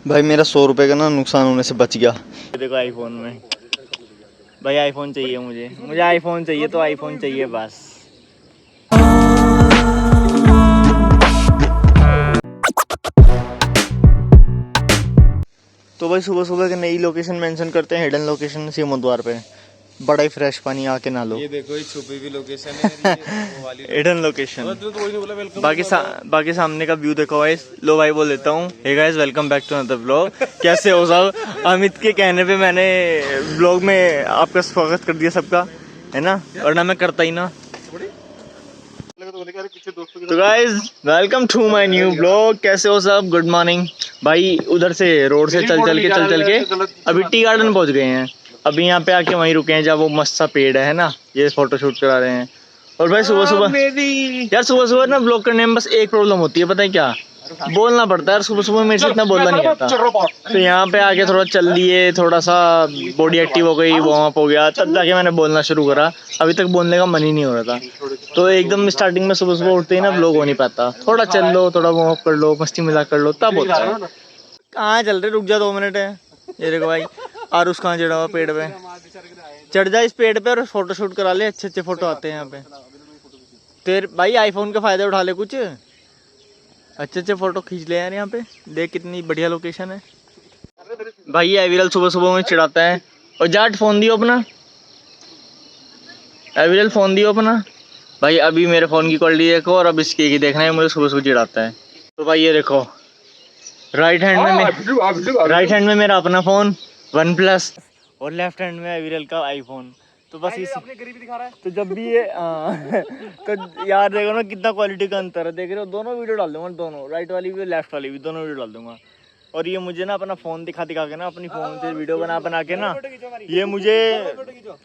भाई मेरा 100 रुपये का ना नुकसान होने से बच गया। देखो आईफोन में, भाई आईफोन चाहिए मुझे आईफोन चाहिए, तो आईफोन चाहिए बस। तो भाई सुबह सुबह के नई लोकेशन मेंशन करते हैं, हिडन लोकेशन सीमो द्वार पे। बड़ा ही फ्रेश पानी, आके ना लो। ये देखो ये छुपी हुई लोकेशन है, वो वाली हिडन लोकेशन। तो कोई नहीं बोला वेलकम। बाकी सामने का व्यू देखो गाइस। लो भाई बोल देता हूँ, hey guys welcome back to another blog. कैसे हो सब? अमित के कहने पे मैंने ब्लॉग में आपका स्वागत कर दिया सबका, है ना, वरना मैं करता ही ना। तो guys welcome to my new blog. कैसे हो सब? Good morning. भाई उधर से रोड से चल चल के अभी टी गार्डन पहुंच गए हैं। अभी यहाँ पे आके वहीं रुके हैं जहाँ वो मस्त सा पेड़ है ना, ये फोटो शूट करा रहे हैं। और भाई सुबह सुबह ना ब्लॉग करने में बस एक प्रॉब्लम होती है, पता है क्या? बोलना पड़ता है। सुबह सुबह मेरे से इतना बोलना नहीं आता, तो यहाँ पे आके थोड़ा चल लिए, थोड़ा सा बॉडी एक्टिव हो गई, वार्म अप हो गया, तब जाके मैंने बोलना शुरू करा। अभी तक बोलने का मन ही नहीं हो रहा था। तो एकदम स्टार्टिंग में सुबह सुबह उठते ही ना ब्लॉग हो नहीं पाता। थोड़ा चल लो, थोड़ा वार्म अप कर लो, मस्ती मजाक कर लो, तब होता है। कहाँ चल रहे? रुक जा 2 मिनट है। ये देखो भाई आरुष कहाँ चढ़ा हुआ पेड़ पे। चढ़ जा इस पेड़ पे और फोटो शूट करा ले, अच्छे अच्छे फोटो आते हैं यहाँ पे। तेरे भाई आईफोन का फायदा उठा ले, कुछ अच्छे अच्छे फोटो खींच ले यार। यहाँ पे देख कितनी बढ़िया लोकेशन है। भाई ये एविरल सुबह सुबह में चिढ़ाता है। और जाट फोन दियो अपना, एविरल फोन दियो अपना। भाई अभी मेरे फोन की क्वालिटी देखो और अब इसकी की देखना है, मुझे सुबह सुबह चिढ़ाता है। तो भाई ये देखो राइट हैंड में मेरा अपना फोन OnePlus और लेफ्ट हैंड में एविरल का आईफोन। तो बस इसी अपनी गरीबी दिखा रहा है। तो जब भी ये तो यार देखो ना कितना क्वालिटी का अंतर है, देख रहे हो? दोनों वीडियो डाल दूंगा, दोनों राइट वाली भी लेफ्ट वाली भी, दोनों वीडियो डाल दूंगा। और ये मुझे ना अपना फोन दिखा के ना, अपनी फोन से वीडियो बना के ना, ये मुझे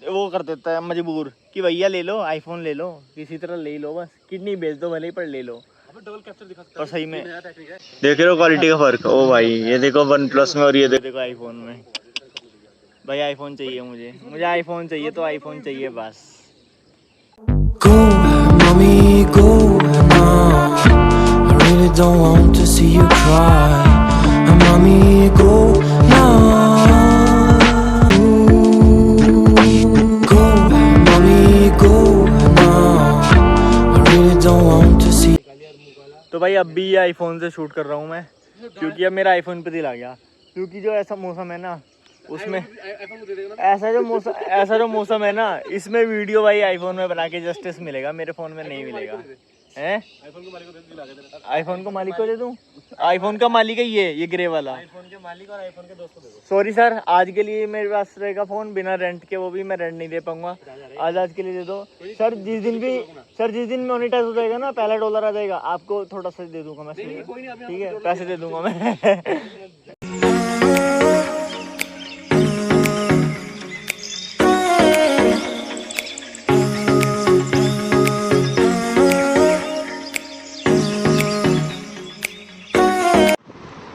वो कर देता है मजबूर कि भैया ले लो आईफोन, ले लो किसी तरह ले लो, बस किडनी बेच दो भले ही, पर ले लो। और सही में देख रहे हो क्वालिटी का फर्क? ओ भाई ये देखो OnePlus में और ये देखो आईफोन में। भाई आईफोन चाहिए मुझे आईफोन चाहिए, तो आईफोन चाहिए बस। Go, mommy, go now. I really don't want to see you cry. Mommy, go now. Go, mommy, go now. I really don't want to see. तो भाई अब भी आईफोन से शूट कर रहा हूँ मैं, क्योंकि अब मेरा आईफोन पे दिल आ गया। क्योंकि जो ऐसा मौसम है ना, उसमें ऐसा जो मौसम है ना, इसमें वीडियो भाई आईफोन में बना के जस्टिस मिलेगा, मेरे फोन में नहीं मिलेगा। हैं? आईफोन को मालिक को दे दूं? आईफोन का मालिक है ये ग्रे वाला। आईफोन के मालिक और आईफोन के दोस्त को दे दो। सॉरी सर, आज के लिए मेरे पास रहेगा फोन बिना रेंट के, वो भी मैं रेंट नहीं दे पाऊंगा। आज के लिए दे दो सर। जिस दिन मोनेटाइज हो जाएगा ना, पहला डॉलर आ जाएगा, आपको थोड़ा सा दे दूंगा मैं। ठीक है, पैसे दे दूंगा मैं।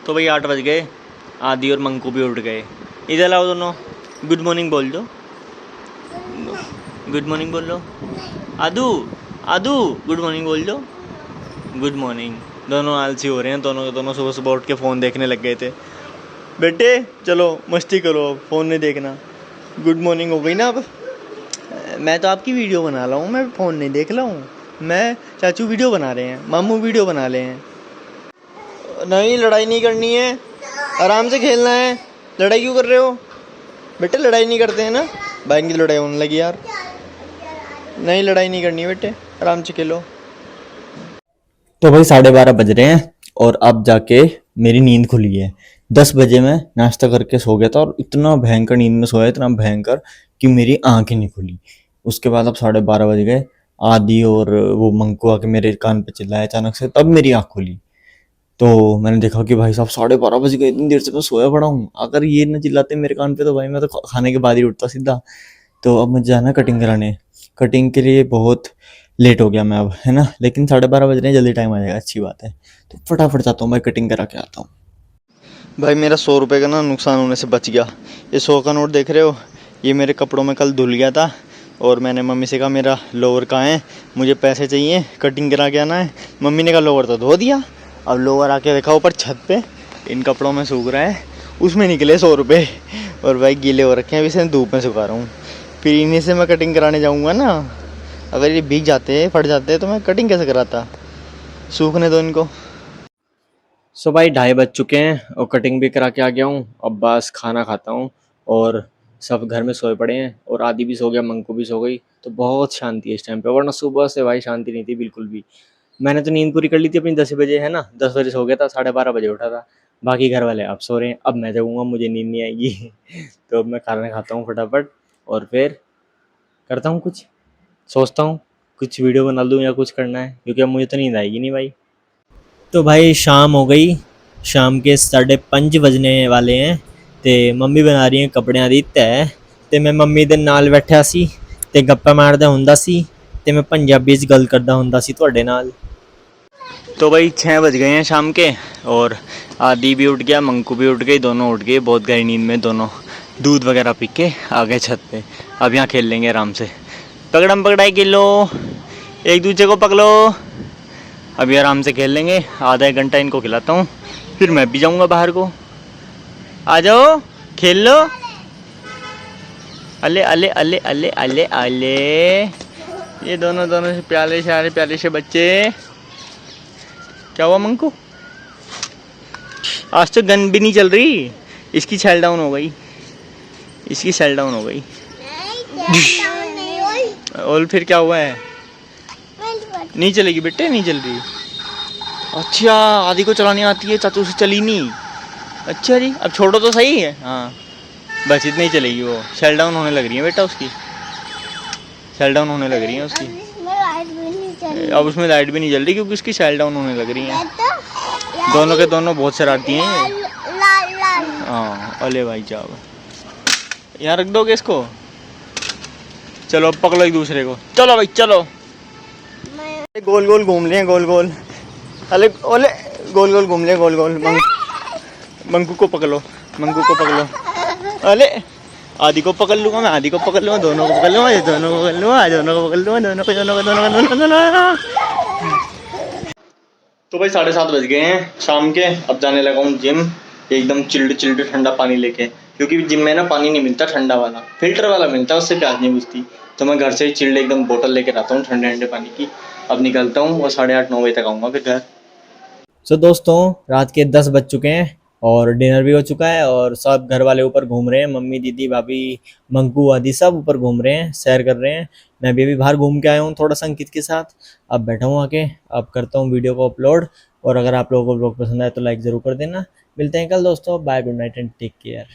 तो भाई 8 बज गए, आदि और मंकू भी उठ गए। इधर लाओ दोनों, गुड मॉर्निंग बोल दो, गुड मॉर्निंग बोल लो। आदू गुड मॉर्निंग बोल दो, गुड मॉर्निंग। दोनों आलसी हो रहे हैं, दोनों सुबह सुबह उठ के फ़ोन देखने लग गए थे। बेटे चलो मस्ती करो, फ़ोन नहीं देखना। गुड मॉर्निंग हो गई ना अब। मैं तो आपकी वीडियो बना रहा हूँ, मैं फ़ोन नहीं देख रहा हूँ। मैं चाचू वीडियो बना रहे हैं, मामू वीडियो बना रहे हैं। नहीं लड़ाई नहीं करनी है, आराम से खेलना है। लड़ाई क्यों कर रहे हो बेटे? लड़ाई नहीं करते हैं ना, बहन की लड़ाई होने लगी यार। नहीं लड़ाई नहीं करनी है बेटे, आराम से खेलो। तो भाई 12:30 बज रहे हैं और अब जाके मेरी नींद खुली है। 10 बजे मैं नाश्ता करके सो गया था और इतना भयंकर नींद में सोया, इतना भयंकर कि मेरी आंखें नहीं खुली। उसके बाद अब 12:30 बज गए, आदि और वो मंकू आके मेरे कान पे चिल्लाया अचानक से, तब मेरी आँख खुली। तो मैंने देखा कि भाई साहब 12:30 बज गए, इतनी देर से मैं सोया पड़ा हूँ। अगर ये न चिल्लाते मेरे कान पे तो भाई मैं तो खाने के बाद ही उठता सीधा। तो अब मुझे जाना कटिंग कराने, कटिंग के लिए बहुत लेट हो गया मैं अब, है ना। लेकिन 12:30 बज रहे हैं, जल्दी टाइम आ जाएगा, अच्छी बात है। तो फटाफट जाता हूँ भाई, कटिंग करा के आता हूँ। भाई मेरा 100 रुपये का ना नुकसान होने से बच गया। ये 100 का नोट देख रहे हो, ये मेरे कपड़ों में कल धुल गया था और मैंने मम्मी से कहा मेरा लोवर कहाँ है, मुझे पैसे चाहिए, कटिंग करा के आना है। मम्मी ने कहा लोवर तो धो दिया। अब लोवर आके देखा ऊपर छत पे, इन कपड़ों में सूख रहा है, उसमें निकले 100 रुपये और भाई गीले हो रखे हैं, अभी से धूप में सुखा रहा हूँ। फिर इन्हीं से मैं कटिंग कराने जाऊँगा ना, अगर ये भीग जाते फट जाते तो मैं कटिंग कैसे कराता। सूखने दो इनको। सो भाई 2:30 बज चुके हैं और कटिंग भी करा के आ गया हूँ। अब बस खाना खाता हूँ और सब घर में सोए पड़े हैं और आदि भी सो गया, मंकू भी सो गई। तो बहुत शांति है इस टाइम पे, वरना सुबह से भाई शांति नहीं थी बिल्कुल भी। मैंने तो नींद पूरी कर ली थी अपनी 10 बजे, है ना, 10 बजे सो गया था, 12:30 बजे उठा था। बाकी घर वाले अब सो रहे हैं, अब मैं जगूंगा, मुझे नींद नहीं आएगी तो अब मैं खाना खाता हूँ फटाफट और फिर करता हूँ कुछ, सोचता हूँ कुछ वीडियो बना लूँ या कुछ करना है, क्योंकि अब मुझे तो नींद आएगी नहीं भाई। तो भाई शाम हो गई, शाम के 5:30 बजने वाले हैं ते मम्मी बना रही हैं कपड़ियां दी तैऽ ते मैं मम्मी दे नाल बैठा सी ते गप्पा मारदा हुंदा सी ते मैं पंजाबी च गल करदा हुंदा सी तुहाडे नाल। तो भाई 6 बज गए हैं शाम के और आदि भी उठ गया, मंकू भी उठ गई, दोनों उठ गए बहुत गहरी नींद में। दोनों दूध वगैरह पी के आ गए छत पे। अब यहाँ खेल लेंगे आराम से, पकड़म पकड़ाई खेल लो, एक दूसरे को पकड़ो। अभी आराम से खेल लेंगे, आधा एक घंटा इनको खिलाता हूँ, फिर मैं भी जाऊँगा बाहर को। आ जाओ खेल लो। अले अले अले अले अले अले, ये दोनों से प्याले से बच्चे। क्या हुआ मंकू? आज तो गन भी नहीं चल रही, इसकी सेल डाउन हो गई, इसकी सेल डाउन हो गई। और फिर क्या हुआ है? नहीं चलेगी बेटे, नहीं चल रही। अच्छा आदि को चलानी आती है, चाचू से चली नहीं। अच्छा जी, अब छोड़ो तो सही है। हाँ बस इतनी ही चलेगी, वो सेल डाउन होने लग रही है बेटा, उसकी सेल डाउन होने लग रही है उसकी। अब उसमें लाइट भी नहीं जल रही क्योंकि उसकी सेल डाउन होने लग रही है। दोनों के दोनों बहुत शरारती हैं। हाँ अले भाई जाओ, यहाँ रख दोगे इसको। चलो अब पकड़ो एक दूसरे को, चलो भाई चलो। गोल गोल घूम लिए, गोल गोल। अले ओले गोल गोल घूम लिए, गोल गोल। मंकू को पकड़ लो, मंकू को पकड़ लो। अले आदि को पकड़ लूँगा मैं, आदि को पकड़ लूँगा, दोनों को पकड़ लूँगा, दोनों को पकड़ लूँगा, दोनों को पकड़ लूँगा, दोनों। तो भाई 7:30 बज गए हैं शाम के। अब जाने लगा हूँ जिम, एकदम चिल्ड ठंडा पानी लेके, क्योंकि जिम में ना पानी नहीं मिलता ठंडा वाला, फिल्टर वाला मिलता है, उससे प्यास नहीं बुझती। तो मैं घर से ही चिल्ड एकदम बोतल लेके आता हूँ ठंडे पानी की। अब निकलता हूँ और 8:30-9 बजे तक आऊँगा फिर घर। सो दोस्तों रात के 10 बज चुके हैं और डिनर भी हो चुका है और सब घर वाले ऊपर घूम रहे हैं, मम्मी दीदी भाभी मंकू आदि सब ऊपर घूम रहे हैं, सैर कर रहे हैं। मैं भी अभी बाहर घूम के आया हूँ थोड़ा सा अंकित के साथ। अब बैठा हूँ आके, अब करता हूँ वीडियो को अपलोड। और अगर आप लोगों को ब्लॉग पसंद आए तो लाइक ज़रूर कर देना। मिलते हैं कल दोस्तों, bye, good night and take care.